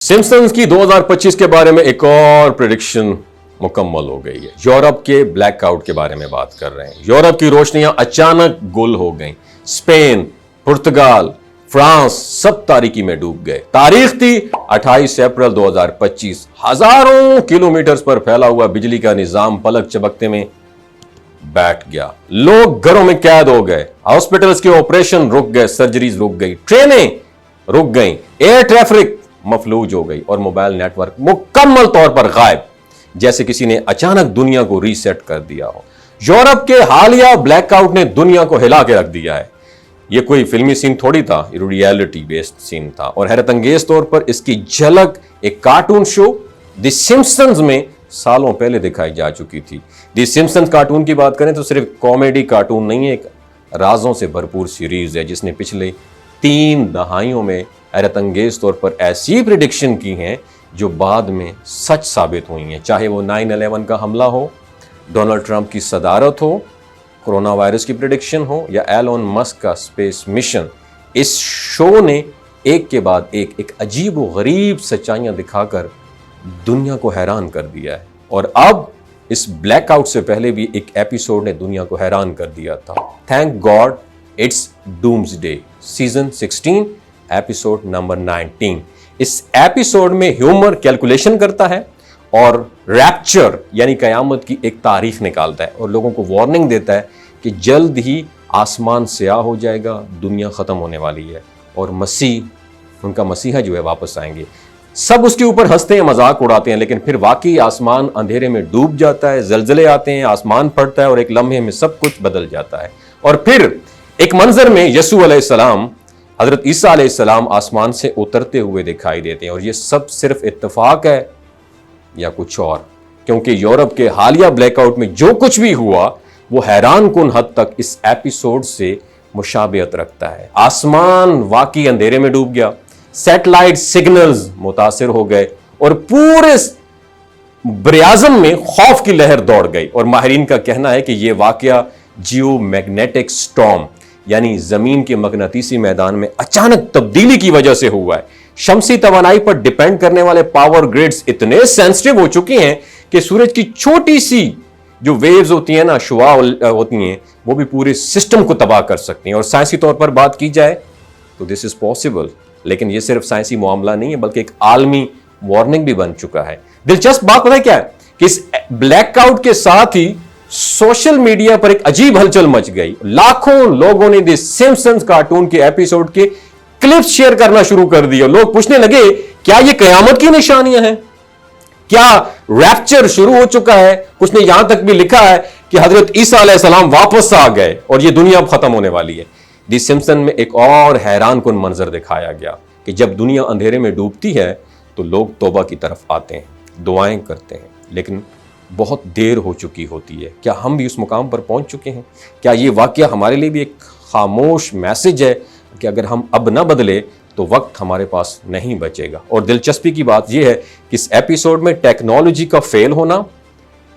Simpson's की 2025 के बारे में एक और प्रेडिक्शन मुकम्मल हो गई है। यूरोप के ब्लैकआउट के बारे में बात कर रहे हैं। यूरोप की रोशनियां अचानक गुल हो गईं। स्पेन, पुर्तगाल, फ्रांस सब तारीकी में डूब गए। तारीख थी 28 अप्रैल 2025। हजारों किलोमीटर पर फैला हुआ बिजली का निजाम पलक झपकते में बैठ गया। लोग घरों में कैद हो गए। हॉस्पिटल्स के ऑपरेशन रुक गए, सर्जरीज रुक गई, ट्रेनें रुक गई, एयर ट्रैफिक मफलूज हो गई और मोबाइल नेटवर्क मुकम्मल तौर पर गायब, जैसे किसी ने अचानक दुनिया को रीसेट कर दिया हो। यूरोप के हालिया ब्लैकआउट ने दुनिया को हिला के रख दिया है। यह कोई फिल्मी सीन थोड़ी था, रियलिटी बेस्ड सीन था और हैरत अंगेज तौर पर इसकी झलक एक कार्टून शो द सिम्पसन्स में सालों पहले दिखाई जा चुकी थी। द सिम्पसन्स कार्टून की बात करें तो सिर्फ कॉमेडी कार्टून नहीं है, एक राजों से भरपूर सीरीज है जिसने पिछले 3 दहाइयों में हैरत अंगेज तौर पर ऐसी प्रिडिक्शन की हैं जो बाद में सच साबित हुई हैं। चाहे वो 9/11 का हमला हो, डोनाल्ड ट्रंप की सदारत हो, कोरोना वायरस की प्रिडिक्शन हो या एलोन मस्क का स्पेस मिशन, इस शो ने एक के बाद एक अजीब व गरीब सच्चाइयां दिखाकर दुनिया को हैरान कर दिया है। और अब इस ब्लैकआउट से पहले भी एक एपिसोड ने दुनिया को हैरान कर दिया था। Thank God it's doomsday, season 16 episode number 19। इस एपिसोड में ह्यूमर कैलकुलेशन करता है और रैप्चर यानी कयामत की एक तारीख निकालता है और लोगों को वार्निंग देता है कि जल्द ही आसमान स्याह हो जाएगा, दुनिया खत्म होने वाली है और मसीह, उनका मसीहा जो है वापस आएंगे। सब उसके ऊपर हंसते हैं, मजाक उड़ाते हैं, लेकिन फिर वाकई आसमान अंधेरे में डूब जाता है, जलजले आते हैं, आसमान फटता है और एक लम्हे में सब कुछ बदल जाता है। और फिर एक मंजर में यसू अलैहिस्सलाम, हजरत ईसा अलैहिस्सलाम आसमान से उतरते हुए दिखाई देते हैं। और ये सब सिर्फ इत्तेफाक है या कुछ और? क्योंकि यूरोप के हालिया ब्लैकआउट में जो कुछ भी हुआ वो हैरान कुन हद तक इस एपिसोड से मुशाबियत रखता है। आसमान वाकई अंधेरे में डूब गया, सैटेलाइट सिग्नल्स मुतासिर हो गए और पूरे बरियाज़म में खौफ की लहर दौड़ गई। और माहिरीन का कहना है कि यह वाकया जियोमैग्नेटिक स्टॉर्म यानी जमीन के मगनातीसी मैदान में अचानक तब्दीली की वजह से हुआ है। शमसी तवानाई पर डिपेंड करने वाले पावर ग्रिड्स इतने सेंसिटिव हो चुके हैं कि सूरज की छोटी सी जो वेव्स होती हैं ना, शुआ होती हैं, वो भी पूरे सिस्टम को तबाह कर सकती हैं। और साइंसी तौर पर बात की जाए तो दिस इज पॉसिबल, लेकिन ये सिर्फ साइंसी मामला नहीं है बल्कि एक आलमी वार्निंग भी बन चुका है। दिलचस्प बात पता है क्या है कि इस ब्लैकआउट के साथ ही सोशल मीडिया पर एक अजीब हलचल मच गई। लाखों लोगों ने द सिम्पसन्स कार्टून के एपिसोड के क्लिप्स शेयर करना शुरू कर दिए। लोग पूछने लगे, क्या ये कयामत की निशानियां हैं? क्या रैप्चर शुरू हो चुका है? कुछ ने यहां तक भी लिखा है कि हजरत ईसा अलैहिस्सलाम वापस आ गए और ये दुनिया खत्म होने वाली है। द सिम्पसन में एक और हैरान कुन मंजर दिखाया गया कि जब दुनिया अंधेरे में डूबती है तो लोग तौबा की तरफ आते हैं, दुआएं करते हैं, लेकिन बहुत देर हो चुकी होती है। क्या हम भी उस मुकाम पर पहुंच चुके हैं? क्या ये वाकया हमारे लिए भी एक खामोश मैसेज है कि अगर हम अब ना बदले तो वक्त हमारे पास नहीं बचेगा? और दिलचस्पी की बात यह है कि इस एपिसोड में टेक्नोलॉजी का फेल होना,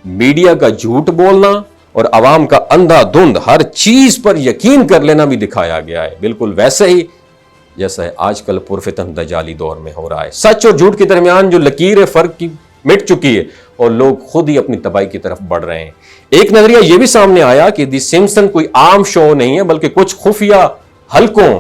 मीडिया का झूठ बोलना और आवाम का अंधाधुंध हर चीज पर यकीन कर लेना भी दिखाया गया है, बिल्कुल वैसे ही जैसा है आजकल पुरफितन दजाली दौर में हो रहा है। सच और झूठ के दरमियान जो लकीर है फर्क की मिट चुकी है और लोग खुद ही अपनी तबाही की तरफ बढ़ रहे हैं। एक नजरिया यह भी सामने आया कि द सिम्पसन कोई आम शो नहीं है बल्कि कुछ खुफिया हलकों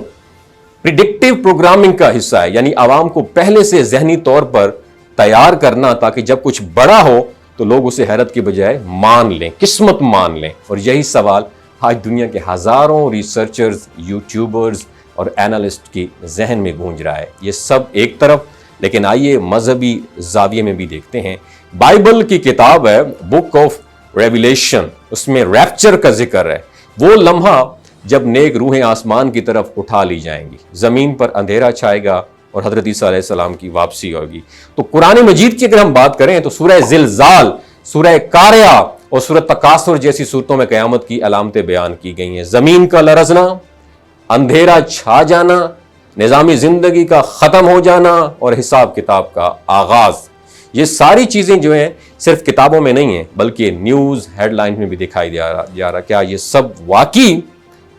प्रिडिक्टिव प्रोग्रामिंग का हिस्सा है, यानी आवाम को पहले से जहनी तौर पर तैयार करना ताकि जब कुछ बड़ा हो तो लोग उसे हैरत की बजाय मान लें, किस्मत मान लें। और यही सवाल आज दुनिया के हजारों रिसर्चर्स, यूट्यूबर्स और एनालिस्ट की जहन में गूंज रहा है। ये सब एक तरफ, लेकिन आइए मजहबी जाविये में भी देखते हैं। बाइबल की किताब है बुक ऑफ रेवलेशन, उसमें रैप्चर का जिक्र है। वो लम्हा जब नेक रूहें आसमान की तरफ उठा ली जाएंगी, जमीन पर अंधेरा छाएगा और हजरत ईसा अलैहिस्सलाम की वापसी होगी। तो कुरान मजीद की अगर हम बात करें तो सूरह जिलजाल, सूरह कारिया और सूरह तकासुर जैसी सूरतों में कयामत की अलामतें बयान की गई हैं। जमीन का लरजना, अंधेरा छा जाना, निजामी जिंदगी का खत्म हो जाना और हिसाब किताब का आगाज, ये सारी चीजें जो हैं सिर्फ किताबों में नहीं है बल्कि न्यूज हेडलाइन में भी दिखाई जा रहा। क्या ये सब वाकई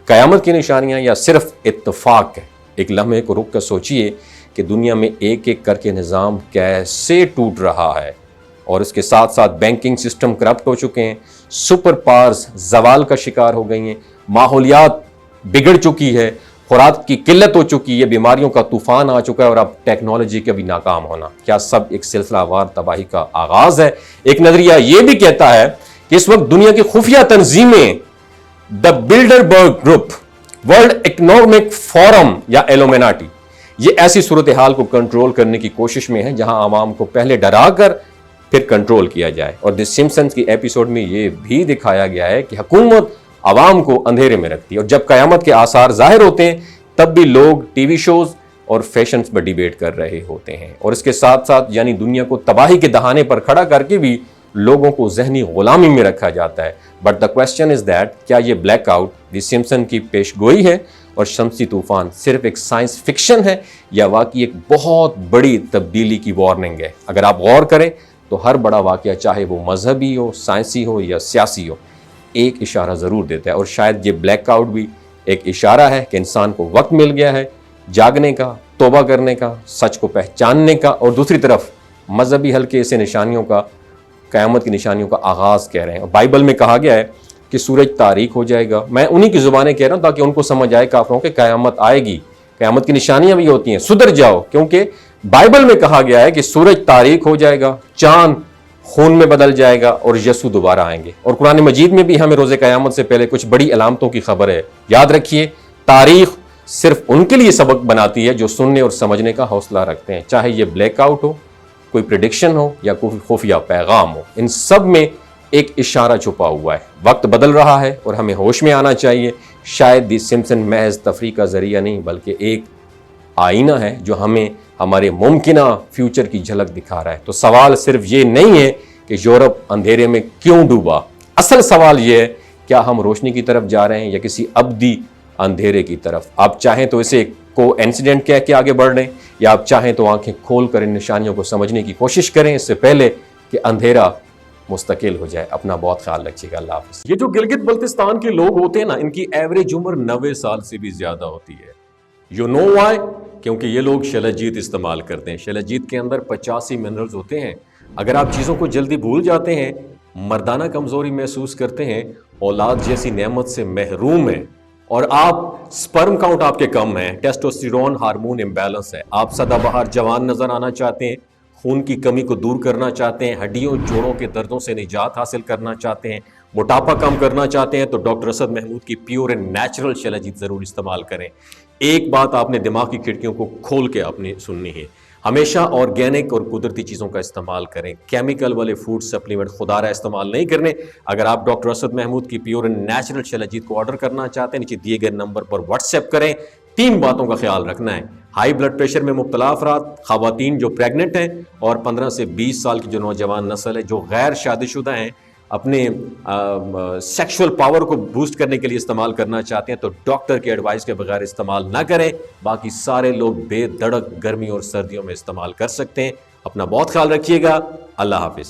कयामत की निशानियां या सिर्फ इत्तेफाक है? एक लम्हे को रुक कर सोचिए کہ دنیا میں ایک ایک کر کے نظام کیسے ٹوٹ رہا ہے، اور اس کے ساتھ ساتھ بینکنگ سسٹم کرپٹ ہو چکے ہیں، سپر پاورز زوال کا شکار ہو گئی ہیں، ماحولیات بگڑ چکی ہے، خوراک کی قلت ہو چکی ہے، بیماریوں کا طوفان آ چکا ہے، اور اب ٹیکنالوجی کا بھی ناکام ہونا، کیا سب ایک سلسلہ وار تباہی کا آغاز ہے؟ ایک نظریہ یہ بھی کہتا ہے کہ اس وقت دنیا کی خفیہ تنظیمیں، دا بلڈربرگ گروپ، ورلڈ اکنامک فورم یا ایلومیناٹی، یہ ایسی صورتحال کو کنٹرول کرنے کی کوشش میں ہے جہاں عوام کو پہلے ڈرا کر پھر کنٹرول کیا جائے۔ اور دی سمپسنز کی ایپیسوڈ میں یہ بھی دکھایا گیا ہے کہ حکومت عوام کو اندھیرے میں رکھتی ہے، اور جب قیامت کے آثار ظاہر ہوتے ہیں تب بھی لوگ ٹی وی شوز اور فیشنز پر ڈیبیٹ کر رہے ہوتے ہیں، اور اس کے ساتھ ساتھ یعنی دنیا کو تباہی کے دہانے پر کھڑا کر کے بھی لوگوں کو ذہنی غلامی میں رکھا جاتا ہے۔ But the question is that, کیا یہ بلیک آؤٹ دی سمپسن کی پیش گوئی ہے اور شمسی طوفان صرف ایک سائنس فکشن ہے، یا واقعی ایک بہت بڑی تبدیلی کی وارننگ ہے؟ اگر آپ غور کریں تو ہر بڑا واقعہ، چاہے وہ مذہبی ہو، سائنسی ہو یا سیاسی ہو، ایک اشارہ ضرور دیتا ہے، اور شاید یہ بلیک آؤٹ بھی ایک اشارہ ہے کہ انسان کو وقت مل گیا ہے جاگنے کا، توبہ کرنے کا، سچ کو پہچاننے کا، اور دوسری طرف مذہبی ہلکے سے نشانیوں کا، قیامت کی نشانیوں کا آغاز کہہ رہے ہیں۔ بائبل میں کہا گیا ہے کہ سورج تاریک ہو جائے گا۔ میں انہی کی زبانیں کہہ رہا ہوں تاکہ ان کو سمجھ آئے کافروں کہ قیامت آئے گی، قیامت کی نشانیاں بھی ہوتی ہیں، سدھر جاؤ، کیونکہ بائبل میں کہا گیا ہے کہ سورج تاریک ہو جائے گا، چاند خون میں بدل جائے گا، اور یسوع دوبارہ آئیں گے۔ اور قرآن مجید میں بھی ہمیں روز قیامت سے پہلے کچھ بڑی علامتوں کی خبر ہے۔ یاد رکھیے، تاریخ صرف ان کے لیے سبق بناتی ہے جو سننے اور سمجھنے کا حوصلہ رکھتے ہیں، چاہے یہ بلیک آؤٹ ہو، کوئی پریڈکشن ہو یا کوئی خفیہ پیغام ہو، ان سب میں ایک اشارہ چھپا ہوا ہے۔ وقت بدل رہا ہے اور ہمیں ہوش میں آنا چاہیے۔ شاید دی سمپسن محض تفریح کا ذریعہ نہیں بلکہ ایک آئینہ ہے جو ہمیں ہمارے ممکنہ فیوچر کی جھلک دکھا رہا ہے۔ تو سوال صرف یہ نہیں ہے کہ یورپ اندھیرے میں کیوں ڈوبا، اصل سوال یہ ہے کیا ہم روشنی کی طرف جا رہے ہیں یا کسی ابدی اندھیرے کی طرف؟ آپ چاہیں تو اسے کو انسیڈنٹ کہہ کے آگے بڑھ رہے ہیں، یا آپ چاہیں تو آنکھیں کھول کر ان نشانیوں کو سمجھنے کی کوشش کریں اس سے پہلے کہ اندھیرا مستقل ہو جائے۔ اپنا بہت خیال رکھیے گا، اللہ حافظ۔ یہ جو گلگت بلتستان کے لوگ ہوتے ہیں نا، ان کی ایوریج عمر 90 سال سے بھی زیادہ ہوتی ہے۔ You know why? کیونکہ یہ لوگ شلجیت استعمال کرتے ہیں۔ شلجیت کے اندر 85 منرلز ہوتے ہیں۔ اگر آپ چیزوں کو جلدی بھول جاتے ہیں، مردانہ کمزوری محسوس کرتے ہیں، اولاد جیسی نعمت سے محروم ہیں، اور آپ سپرم کاؤنٹ آپ کے کم ہیں، ٹیسٹوسٹیرون ہارمون امبیلنس ہے، آپ سدا بہار جوان نظر آنا چاہتے ہیں، خون کی کمی کو دور کرنا چاہتے ہیں، ہڈیوں جوڑوں کے دردوں سے نجات حاصل کرنا چاہتے ہیں، موٹاپا کم کرنا چاہتے ہیں، تو ڈاکٹر اسد محمود کی پیور اینڈ نیچرل شلجیت ضرور استعمال کریں۔ ایک بات آپ نے دماغ کی کھڑکیوں کو کھول کے آپ نے سننی ہے، ہمیشہ آرگینک اور قدرتی چیزوں کا استعمال کریں، کیمیکل والے فوڈ سپلیمنٹ خدارہ استعمال نہیں کرنے۔ اگر آپ ڈاکٹر اسد محمود کی پیور اینڈ نیچرل شلجیت کو آرڈر کرنا چاہتے ہیں، نیچے دیے گئے نمبر پر واٹس ایپ کریں۔ 3 باتوں کا خیال رکھنا ہے: ہائی بلڈ پریشر میں مبتلا افراد، خواتین جو پریگننٹ ہیں، اور 15 سے 20 سال کی جو نوجوان نسل ہے جو غیر شادی شدہ ہیں، اپنے سیکشول پاور کو بوسٹ کرنے کے لیے استعمال کرنا چاہتے ہیں تو ڈاکٹر کے ایڈوائس کے بغیر استعمال نہ کریں۔ باقی سارے لوگ بے دھڑک گرمی اور سردیوں میں استعمال کر سکتے ہیں۔ اپنا بہت خیال رکھیے گا، اللہ حافظ۔